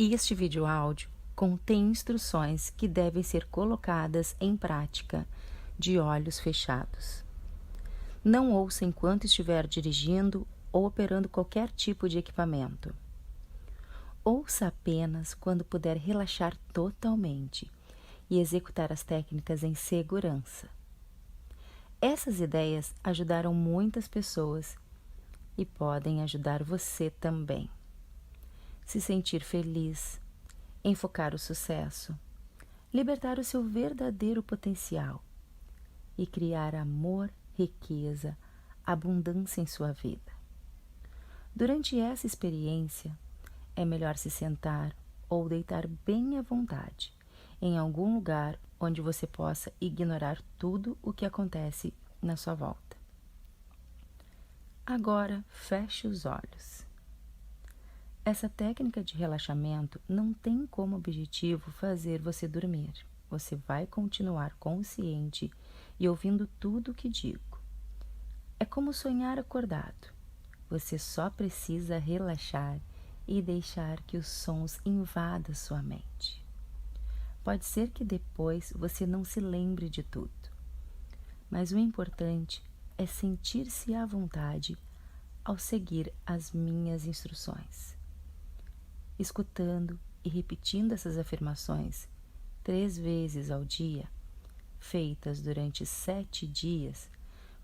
Este vídeo áudio contém instruções que devem ser colocadas em prática de olhos fechados. Não ouça enquanto estiver dirigindo ou operando qualquer tipo de equipamento. Ouça apenas quando puder relaxar totalmente e executar as técnicas em segurança. Essas ideias ajudaram muitas pessoas e podem ajudar você também. Se sentir feliz, enfocar o sucesso, libertar o seu verdadeiro potencial e criar amor, riqueza, abundância em sua vida. Durante essa experiência, é melhor se sentar ou deitar bem à vontade, em algum lugar onde você possa ignorar tudo o que acontece na sua volta. Agora, feche os olhos. Essa técnica de relaxamento não tem como objetivo fazer você dormir. Você vai continuar consciente e ouvindo tudo o que digo. É como sonhar acordado. Você só precisa relaxar e deixar que os sons invadam sua mente. Pode ser que depois você não se lembre de tudo, mas o importante é sentir-se à vontade ao seguir as minhas instruções. Escutando e repetindo essas afirmações 3 vezes ao dia, feitas durante 7 dias,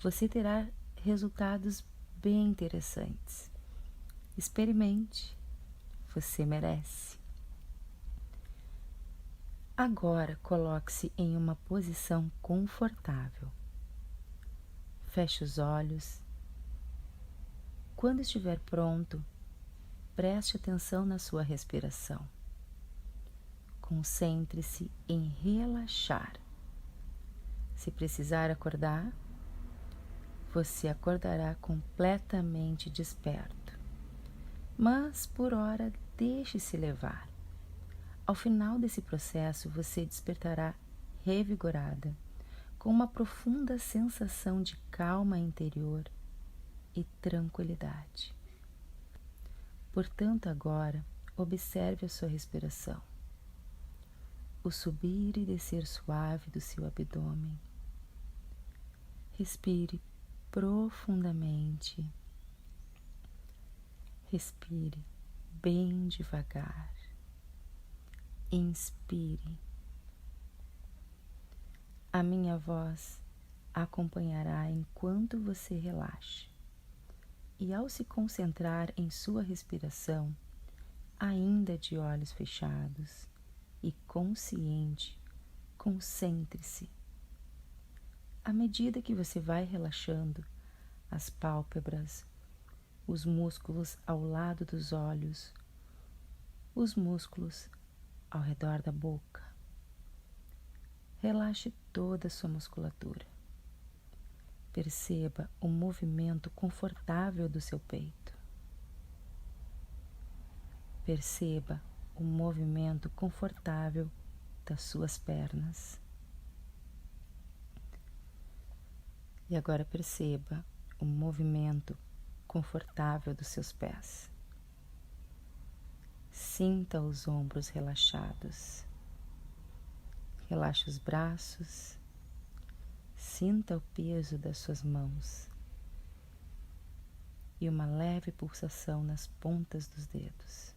você terá resultados bem interessantes. Experimente, você merece. Agora coloque-se em uma posição confortável. Feche os olhos. Quando estiver pronto, preste atenção na sua respiração. Concentre-se em relaxar. Se precisar acordar, você acordará completamente desperto. Mas, por hora, deixe-se levar. Ao final desse processo, você despertará revigorada, com uma profunda sensação de calma interior e tranquilidade. Portanto, agora, observe a sua respiração, o subir e descer suave do seu abdômen. Respire profundamente. Respire bem devagar. Inspire. A minha voz acompanhará enquanto você relaxa. E ao se concentrar em sua respiração, ainda de olhos fechados e consciente, concentre-se. À medida que você vai relaxando as pálpebras, os músculos ao lado dos olhos, os músculos ao redor da boca, relaxe toda a sua musculatura. Perceba o movimento confortável do seu peito. Perceba o movimento confortável das suas pernas. E agora perceba o movimento confortável dos seus pés. Sinta os ombros relaxados. Relaxe os braços. Sinta o peso das suas mãos e uma leve pulsação nas pontas dos dedos.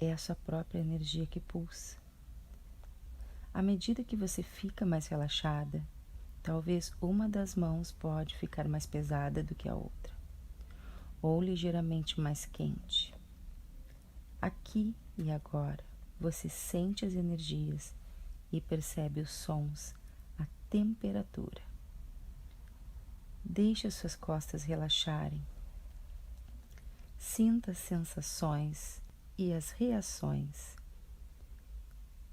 É a sua própria energia que pulsa. À medida que você fica mais relaxada, talvez uma das mãos pode ficar mais pesada do que a outra, ou ligeiramente mais quente. Aqui e agora, você sente as energias e percebe os sons, a temperatura. Deixe as suas costas relaxarem. Sinta as sensações e as reações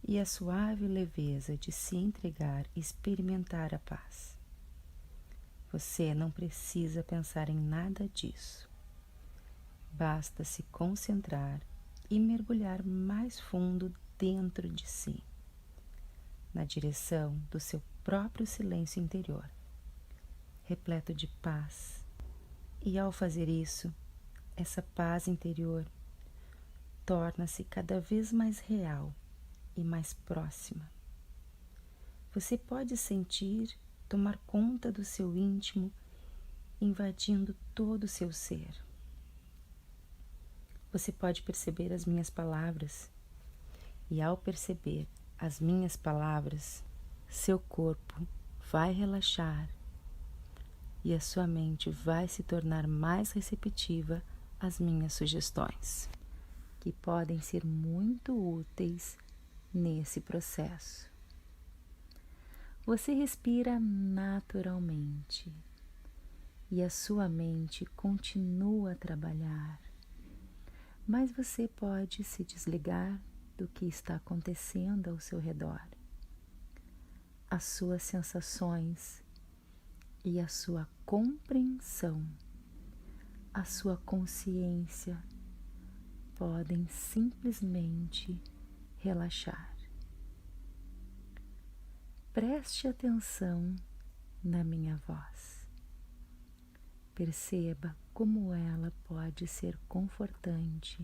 e a suave leveza de se entregar e experimentar a paz. Você não precisa pensar em nada disso. Basta se concentrar e mergulhar mais fundo dentro de si, na direção do seu próprio silêncio interior, repleto de paz. E ao fazer isso, essa paz interior torna-se cada vez mais real e mais próxima. Você pode sentir tomar conta do seu íntimo, invadindo todo o seu ser. Você pode perceber as minhas palavras, e ao perceber as minhas palavras, seu corpo vai relaxar e a sua mente vai se tornar mais receptiva às minhas sugestões, que podem ser muito úteis nesse processo. Você respira naturalmente e a sua mente continua a trabalhar, mas você pode se desligar do que está acontecendo ao seu redor. As suas sensações e a sua compreensão, a sua consciência podem simplesmente relaxar. Preste atenção na minha voz. Perceba como ela pode ser confortante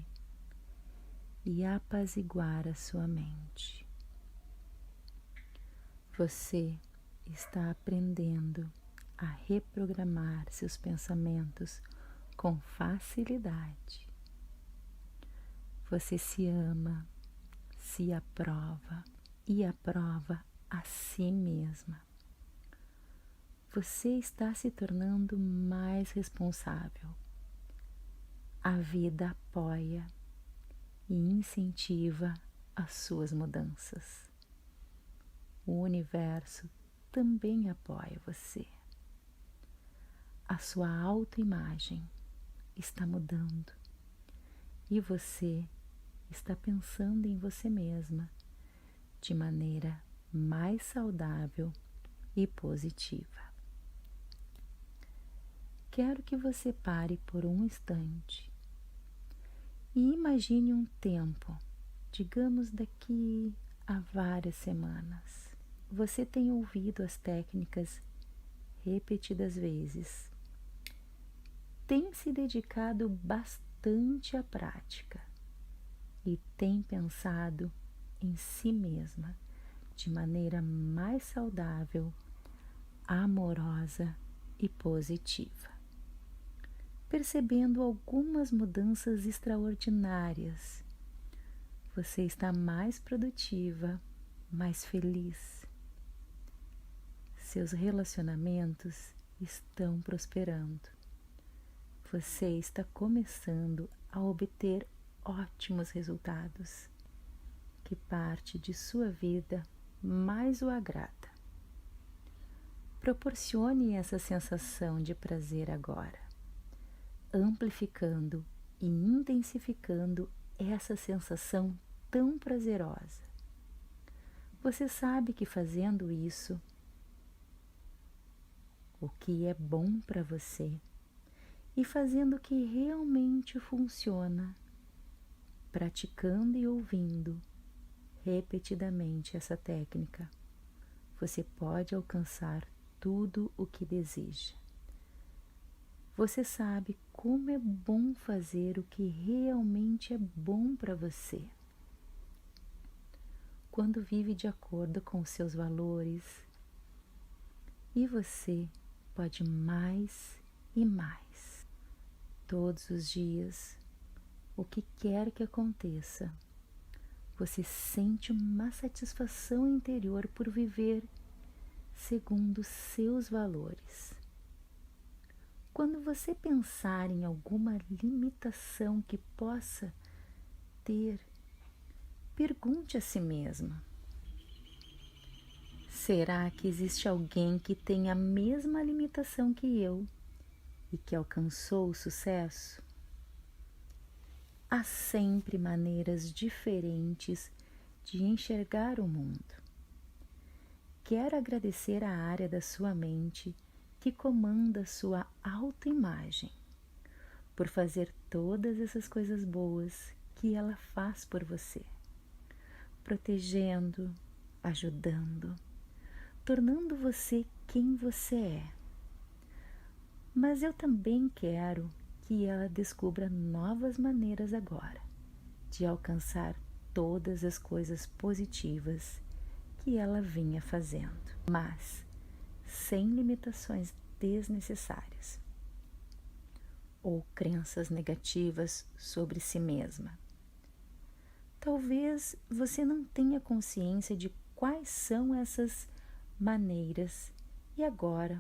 e apaziguar a sua mente. Você está aprendendo a reprogramar seus pensamentos com facilidade. Você se ama, se aprova e aprova a si mesma. Você está se tornando mais responsável. A vida apoia e incentiva as suas mudanças. O universo também apoia você. A sua autoimagem está mudando e você está pensando em você mesma de maneira mais saudável e positiva. Quero que você pare por um instante e imagine um tempo, digamos daqui a várias semanas. Você tem ouvido as técnicas repetidas vezes, tem se dedicado bastante à prática e tem pensado em si mesma de maneira mais saudável, amorosa e positiva, percebendo algumas mudanças extraordinárias. Você está mais produtiva, mais feliz. Seus relacionamentos estão prosperando. Você está começando a obter ótimos resultados. Que parte de sua vida mais o agrada. Proporcione essa sensação de prazer agora, amplificando e intensificando essa sensação tão prazerosa. Você sabe que fazendo isso, o que é bom para você, e fazendo o que realmente funciona, praticando e ouvindo repetidamente essa técnica, você pode alcançar tudo o que deseja. Você sabe como é bom fazer o que realmente é bom para você. Quando vive de acordo com os seus valores, e você pode mais e mais. Todos os dias, o que quer que aconteça, você sente uma satisfação interior por viver segundo seus valores. Quando você pensar em alguma limitação que possa ter, pergunte a si mesma: será que existe alguém que tem a mesma limitação que eu e que alcançou o sucesso? Há sempre maneiras diferentes de enxergar o mundo. Quero agradecer à área da sua mente que comanda sua autoimagem por fazer todas essas coisas boas que ela faz por você, protegendo, ajudando, tornando você quem você é. Mas eu também quero que ela descubra novas maneiras agora de alcançar todas as coisas positivas que ela vinha fazendo, mas sem limitações desnecessárias ou crenças negativas sobre si mesma. Talvez você não tenha consciência de quais são essas maneiras e agora,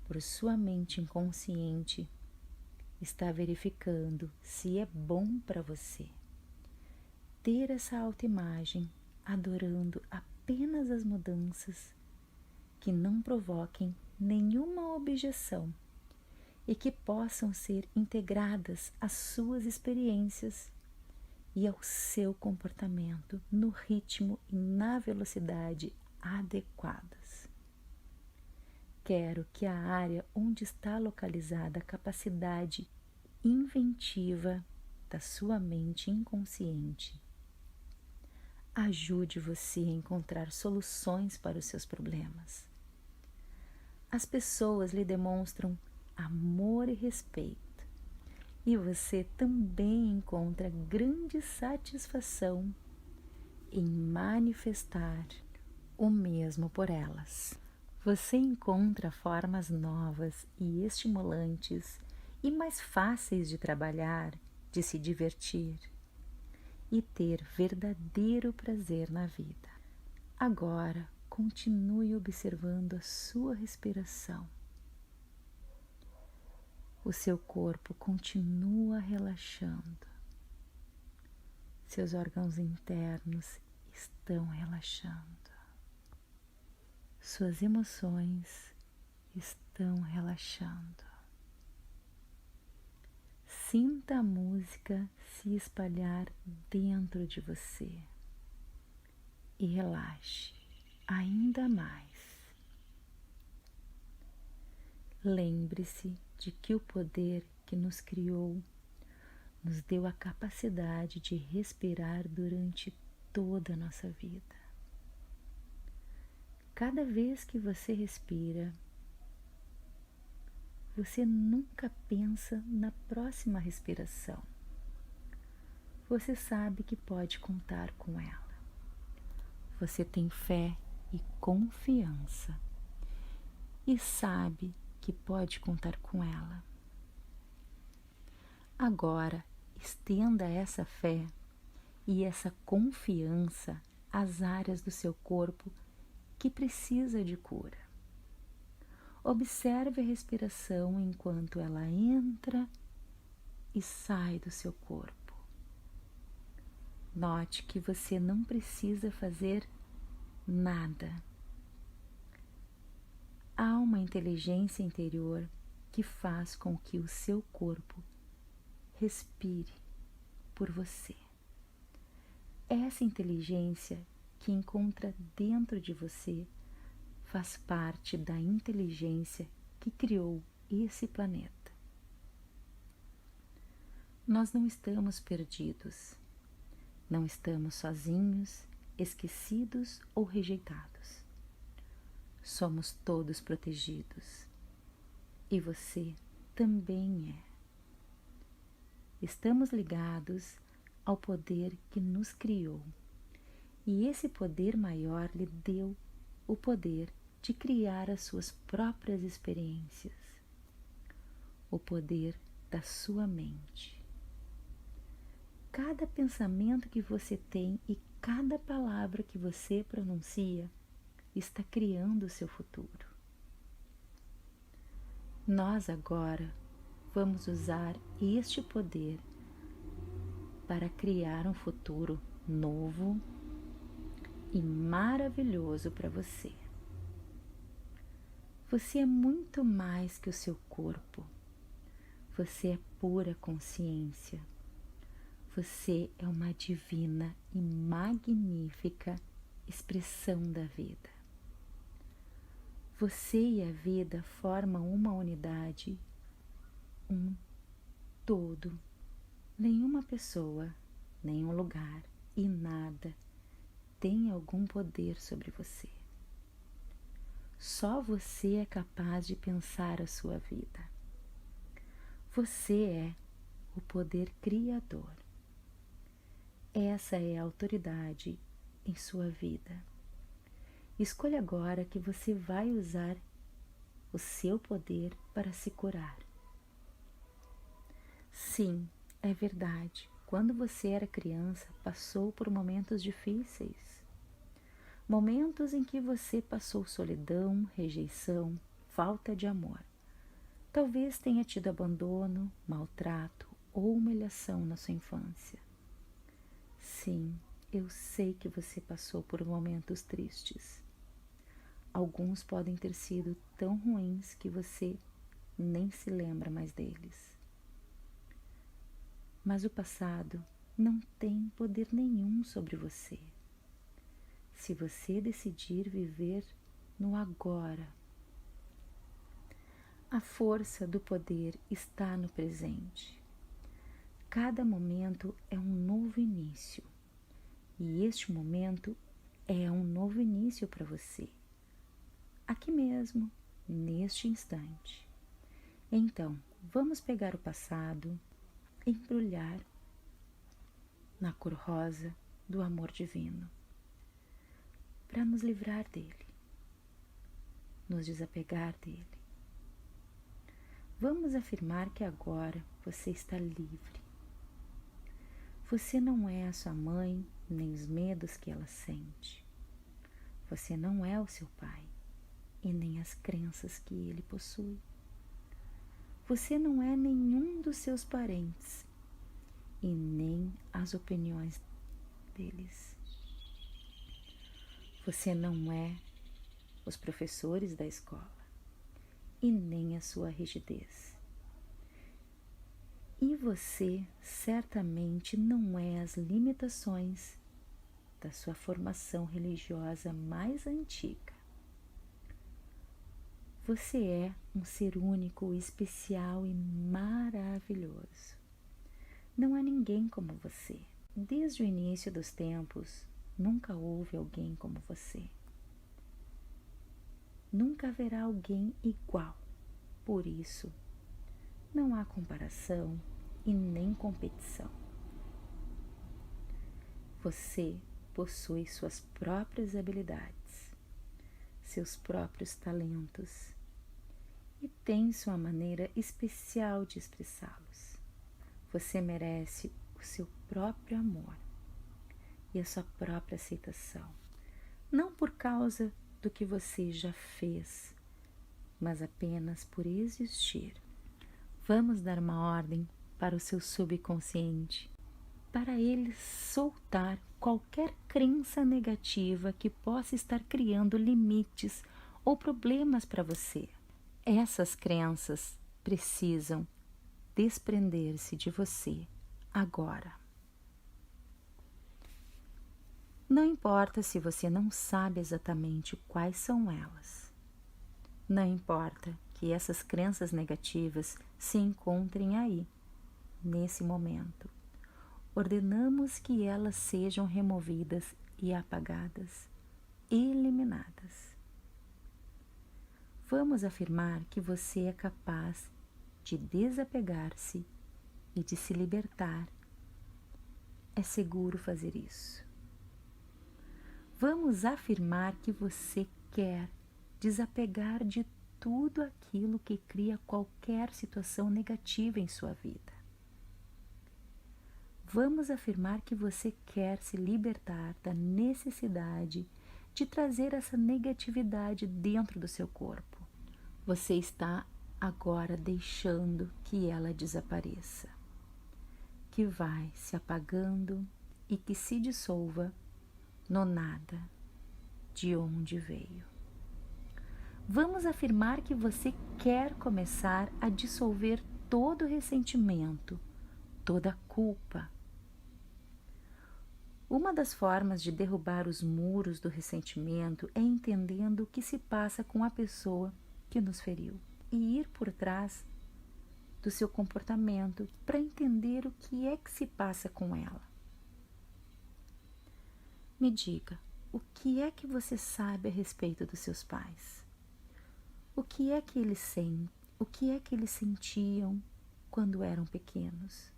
por sua mente inconsciente, está verificando se é bom para você ter essa autoimagem, adorando apenas as mudanças que não provoquem nenhuma objeção e que possam ser integradas às suas experiências e ao seu comportamento no ritmo e na velocidade adequadas. Quero que a área onde está localizada a capacidade inventiva da sua mente inconsciente ajude você a encontrar soluções para os seus problemas. As pessoas lhe demonstram amor e respeito, e você também encontra grande satisfação em manifestar o mesmo por elas. Você encontra formas novas e estimulantes e mais fáceis de trabalhar, de se divertir e ter verdadeiro prazer na vida. Agora, continue observando a sua respiração. O seu corpo continua relaxando. Seus órgãos internos estão relaxando. Suas emoções estão relaxando. Sinta a música se espalhar dentro de você e relaxe ainda mais. Lembre-se de que o poder que nos criou nos deu a capacidade de respirar durante toda a nossa vida. Cada vez que você respira, você nunca pensa na próxima respiração. Você sabe que pode contar com ela. Você tem fé e confiança e sabe que pode contar com ela. Agora, estenda essa fé e essa confiança às áreas do seu corpo que precisa de cura. Observe a respiração enquanto ela entra e sai do seu corpo. Note que você não precisa fazer nada. Há uma inteligência interior que faz com que o seu corpo respire por você. Essa inteligência que encontra dentro de você faz parte da inteligência que criou esse planeta. Nós não estamos perdidos, não estamos sozinhos, esquecidos ou rejeitados. Somos todos protegidos e você também é. Estamos ligados ao poder que nos criou e esse poder maior lhe deu o poder de criar as suas próprias experiências, o poder da sua mente. Cada pensamento que você tem e cada palavra que você pronuncia está criando o seu futuro. Nós agora vamos usar este poder para criar um futuro novo e maravilhoso para você. Você é muito mais que o seu corpo. Você é pura consciência. Você é uma divina e magnífica expressão da vida. Você e a vida formam uma unidade, um todo. Nenhuma pessoa, nenhum lugar e nada tem algum poder sobre você. Só você é capaz de pensar a sua vida. Você é o poder criador. Essa é a autoridade em sua vida. Escolha agora que você vai usar o seu poder para se curar. Sim, é verdade. Quando você era criança, passou por momentos difíceis. Momentos em que você passou solidão, rejeição, falta de amor. Talvez tenha tido abandono, maltrato ou humilhação na sua infância. Sim, eu sei que você passou por momentos tristes. Alguns podem ter sido tão ruins que você nem se lembra mais deles. Mas o passado não tem poder nenhum sobre você. Se você decidir viver no agora, a força do poder está no presente. Cada momento é um novo início, e este momento é um novo início para você, aqui mesmo, neste instante. Então, vamos pegar o passado, embrulhar na cor rosa do amor divino, para nos livrar dele, nos desapegar dele. Vamos afirmar que agora você está livre. Você não é a sua mãe, nem os medos que ela sente. Você não é o seu pai, e nem as crenças que ele possui. Você não é nenhum dos seus parentes, e nem as opiniões deles. Você não é os professores da escola, e nem a sua rigidez. E você certamente não é as limitações da sua formação religiosa mais antiga. Você é um ser único, especial e maravilhoso. Não há ninguém como você. Desde o início dos tempos, nunca houve alguém como você. Nunca haverá alguém igual. Por isso, não há comparação e nem competição. Você possui suas próprias habilidades, seus próprios talentos e tem sua maneira especial de expressá-los. Você merece o seu próprio amor e a sua própria aceitação, não por causa do que você já fez, mas apenas por existir. Vamos dar uma ordem para o seu subconsciente, para ele soltar qualquer crença negativa que possa estar criando limites ou problemas para você. Essas crenças precisam desprender-se de você agora. Não importa se você não sabe exatamente quais são elas. Não importa que essas crenças negativas se encontrem aí, nesse momento. Ordenamos que elas sejam removidas e apagadas, eliminadas. Vamos afirmar que você é capaz de desapegar-se e de se libertar. É seguro fazer isso. Vamos afirmar que você quer desapegar de tudo aquilo que cria qualquer situação negativa em sua vida. Vamos afirmar que você quer se libertar da necessidade de trazer essa negatividade dentro do seu corpo. Você está agora deixando que ela desapareça, que vai se apagando e que se dissolva no nada de onde veio. Vamos afirmar que você quer começar a dissolver todo o ressentimento, toda a culpa. Uma das formas de derrubar os muros do ressentimento é entendendo o que se passa com a pessoa que nos feriu e ir por trás do seu comportamento para entender o que é que se passa com ela. Me diga, o que é que você sabe a respeito dos seus pais? O que é que eles sentiam quando eram pequenos?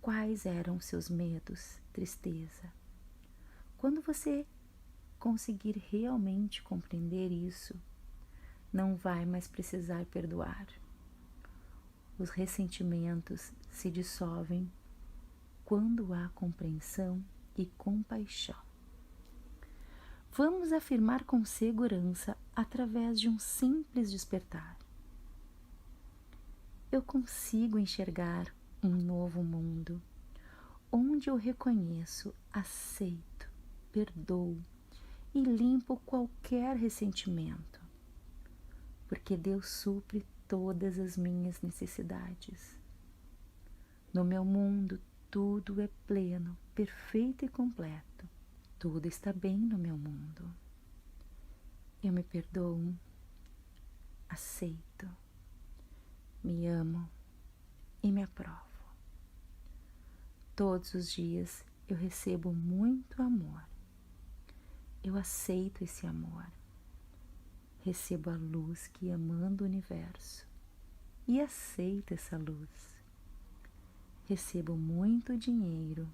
quais eram seus medos, tristeza. Quando você conseguir realmente compreender isso, não vai mais precisar perdoar. Os ressentimentos se dissolvem quando há compreensão e compaixão. Vamos afirmar com segurança através de um simples despertar. Eu consigo enxergar um novo mundo, onde eu reconheço, aceito, perdoo e limpo qualquer ressentimento, porque Deus supre todas as minhas necessidades. No meu mundo, tudo é pleno, perfeito e completo. Tudo está bem no meu mundo. Eu me perdoo, aceito, me amo e me aprovo. Todos os dias eu recebo muito amor. Eu aceito esse amor. Recebo a luz que emana o universo e aceito essa luz. Recebo muito dinheiro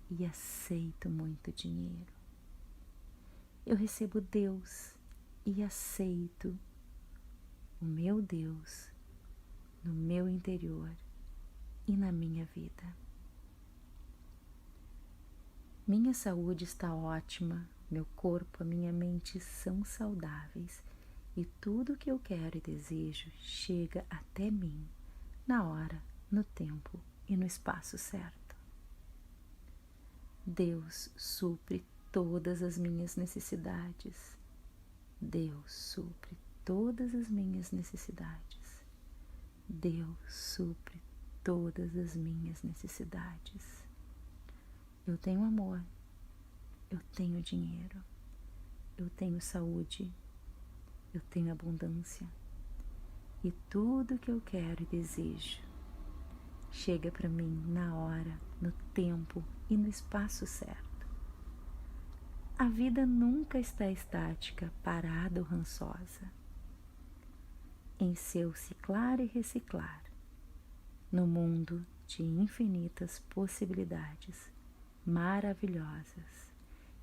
e aceito muito dinheiro. Eu recebo Deus e aceito o meu Deus no meu interior e na minha vida. Minha saúde está ótima, meu corpo, a minha mente são saudáveis e tudo o que eu quero e desejo chega até mim, na hora, no tempo e no espaço certo. Deus supre todas as minhas necessidades. Deus supre todas as minhas necessidades. Deus supre todas as minhas necessidades. Eu tenho amor, eu tenho dinheiro, eu tenho saúde, eu tenho abundância e tudo que eu quero e desejo chega para mim na hora, no tempo e no espaço certo. A vida nunca está estática, parada ou rançosa. Em seu ciclar e reciclar, no mundo de infinitas possibilidades maravilhosas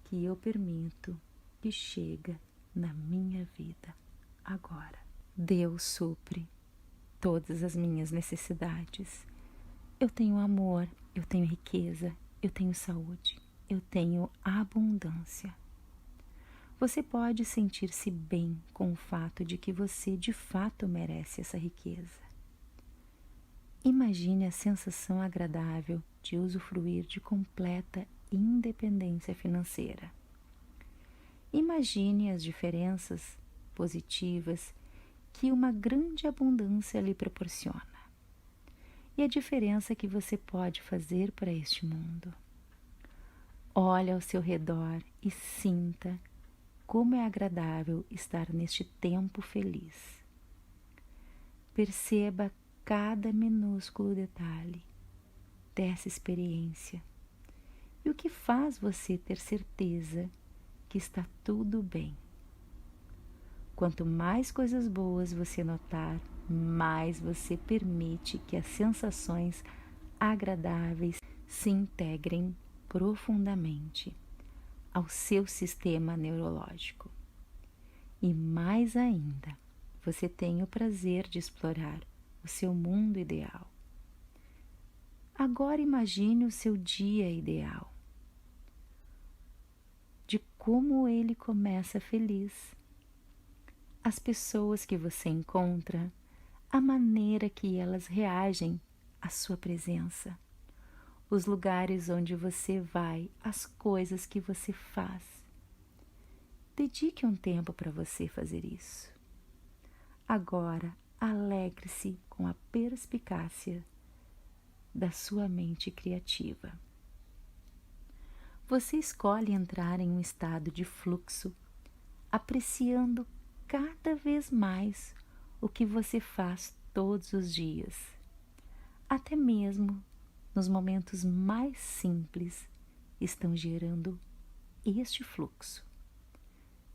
que eu permito que chega na minha vida agora. Deus supre todas as minhas necessidades. Eu tenho amor, eu tenho riqueza, eu tenho saúde, eu tenho abundância. Você pode sentir-se bem com o fato de que você de fato merece essa riqueza. Imagine a sensação agradável de usufruir de completa independência financeira. Imagine as diferenças positivas que uma grande abundância lhe proporciona e a diferença que você pode fazer para este mundo. Olhe ao seu redor e sinta como é agradável estar neste tempo feliz. Perceba cada minúsculo detalhe dessa experiência e o que faz você ter certeza que está tudo bem. Quanto mais coisas boas você notar, mais você permite que as sensações agradáveis se integrem profundamente ao seu sistema neurológico. E mais ainda, você tem o prazer de explorar o seu mundo ideal. Agora imagine o seu dia ideal, de como ele começa feliz. As pessoas que você encontra, a maneira que elas reagem à sua presença, os lugares onde você vai, as coisas que você faz. Dedique um tempo para você fazer isso. Agora, alegre-se com a perspicácia da sua mente criativa. Você escolhe entrar em um estado de fluxo, apreciando cada vez mais o que você faz todos os dias. Até mesmo nos momentos mais simples estão gerando este fluxo,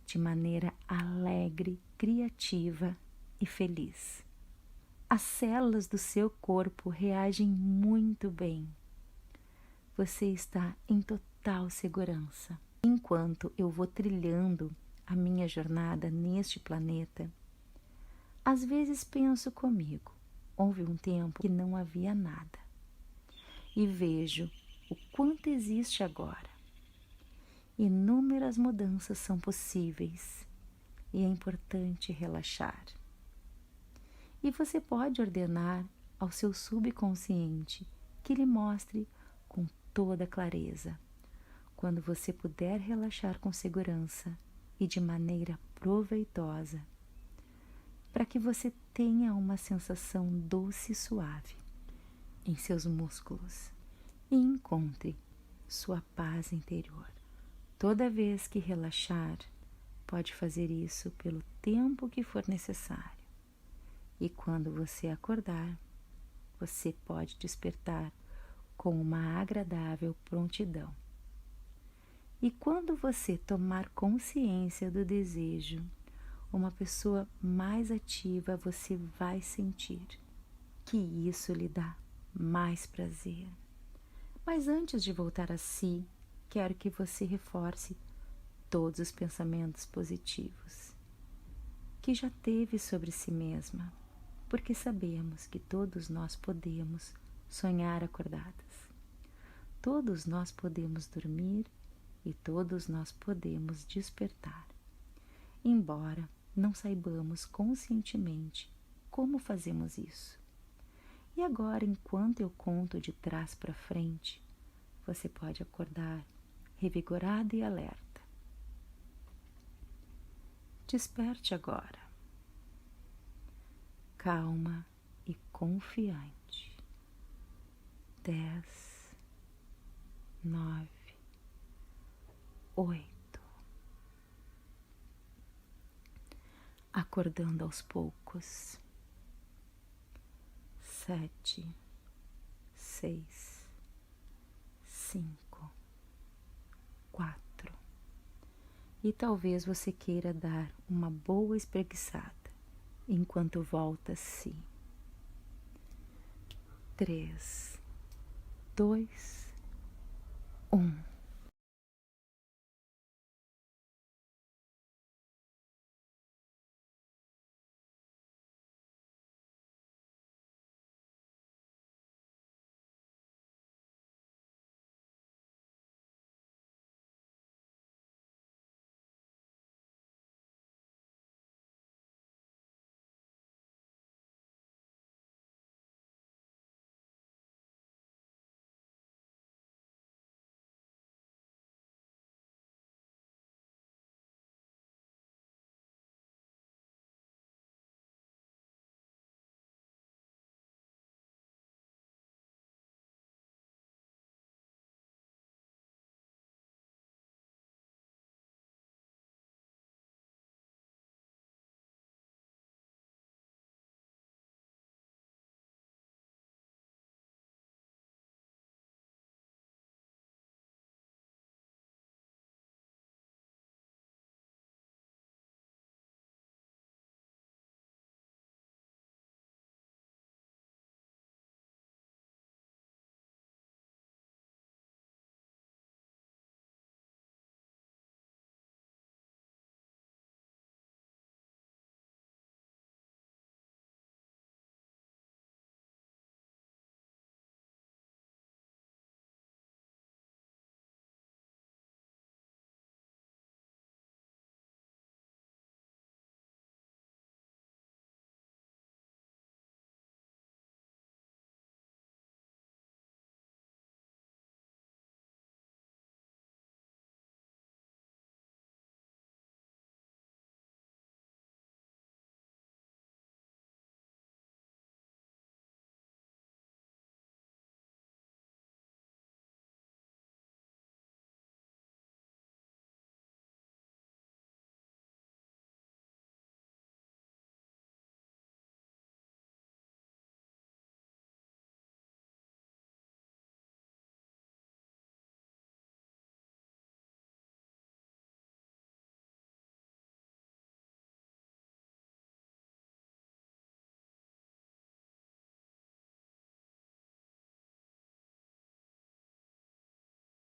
de maneira alegre, criativa e feliz. As células do seu corpo reagem muito bem você está em total segurança. Enquanto eu vou trilhando a minha jornada neste planeta, às vezes penso comigo, houve um tempo que não havia nada, e vejo o quanto existe agora. Inúmeras mudanças são possíveis e é importante relaxar. E você pode ordenar ao seu subconsciente que lhe mostre com toda clareza, quando você puder relaxar com segurança e de maneira proveitosa, para que você tenha uma sensação doce e suave em seus músculos e encontre sua paz interior. Toda vez que relaxar, pode fazer isso pelo tempo que for necessário. E quando você acordar, você pode despertar com uma agradável prontidão. E quando você tomar consciência do desejo, uma pessoa mais ativa você vai sentir que isso lhe dá mais prazer. Mas antes de voltar a si, quero que você reforce todos os pensamentos positivos que já teve sobre si mesma, porque sabemos que todos nós podemos sonhar acordadas. Todos nós podemos dormir e todos nós podemos despertar, embora não saibamos conscientemente como fazemos isso. E agora, enquanto eu conto de trás para frente, você pode acordar revigorado e alerta. Desperte agora, calma e confiante. 10, 9, 8. Acordando aos poucos. 7, 6, 5, 4. E talvez você queira dar uma boa espreguiçada enquanto volta a si. 3, 2, 1.